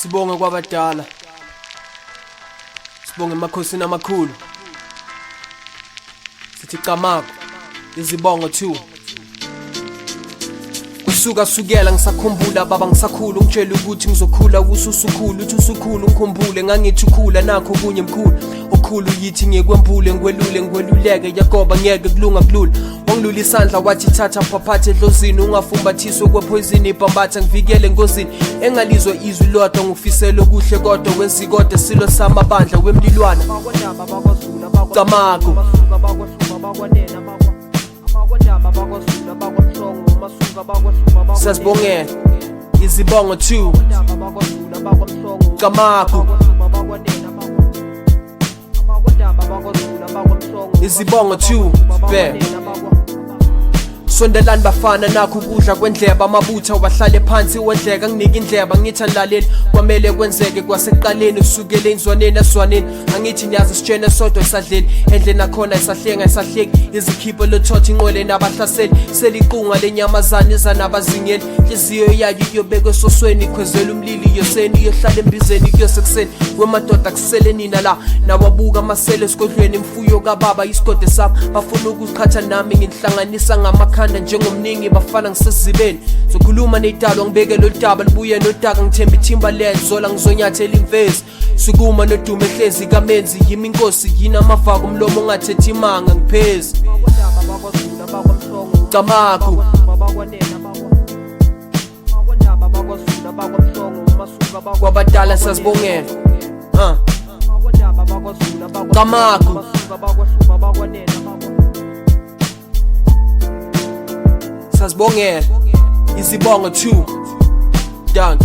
Sibonge kwabadala, sibonge emakhosini amakhulu. Sithi qhamakho izibongo 2. Sukela ngisakhumbula baba ngisakhula ungitshela ukuthi ngizokhula ususukhulu uthi usukhulu ngikhumbule ngangithi ukhula nakho kunye mkhulu okhulu yithi ngikwempule ngweluleke yagoba ngeke kulunga kulula wangilula isandla wathi thatha phaphathe edlozini ungafumbathiswe kwepoison ibhambatha ngivikele engozini engalizwe izwi lodwa ngufisela okuhle kodwa wenzikode silo samabandla wemlilwana qhamakho sasibonge izibongo 2 qhamakho izibongo 2 be sondelani bafana nakho ukudla kwendleba amabutha wahlale phansi wendleka nginika indleba ngithi andlaleli kwamele kwenzeke kwaseqaleni kusukela enzwaneni aswaneni angithi niyazi sitshene sodwa isadleli endleni nakhona isahlenga isahleki izikhipho lothothi inqwele nabahlaseli seliqunga lenyamazana izanabazingeni inhliziyo yayo iyobekwe esosweni ikhwezela umlili yoseni iyohlala embizeni kuyosekuseni wemadoda kusele nina la nawabuka amasele esigodlweni imfuyo kababa isigode sami bafuna ukuqhatha nami ngihlanganisa ngamakha njengomningi bafana ngisezibeni sokhuluma nedalo ngibeke lo daba libuye nodaka ngithemba iTimberland zola ngizonyathela imvezi sukuma nodume ehlezi kamenzi yimi inkosi yina amavaka umlomo ungathethi imanga ngiphezi qhamakho kwabadala sasibongela qhamakho sasibongela izibongo 2 done.